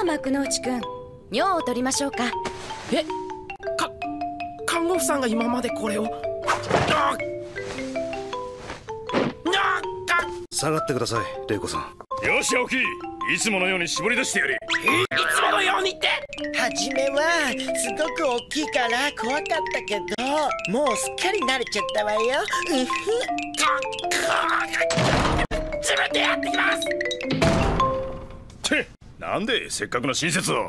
幕の内くん、尿を取りましょうか。看護婦さんが今までこれを。下がってください、玲子さん。よし青木、いつものように絞り出してやれ。いつものようにって。初めはすごく大きいから怖かったけど、もうすっかり慣れちゃったわよ。自分でやってきます。なんでせっかくの親切を。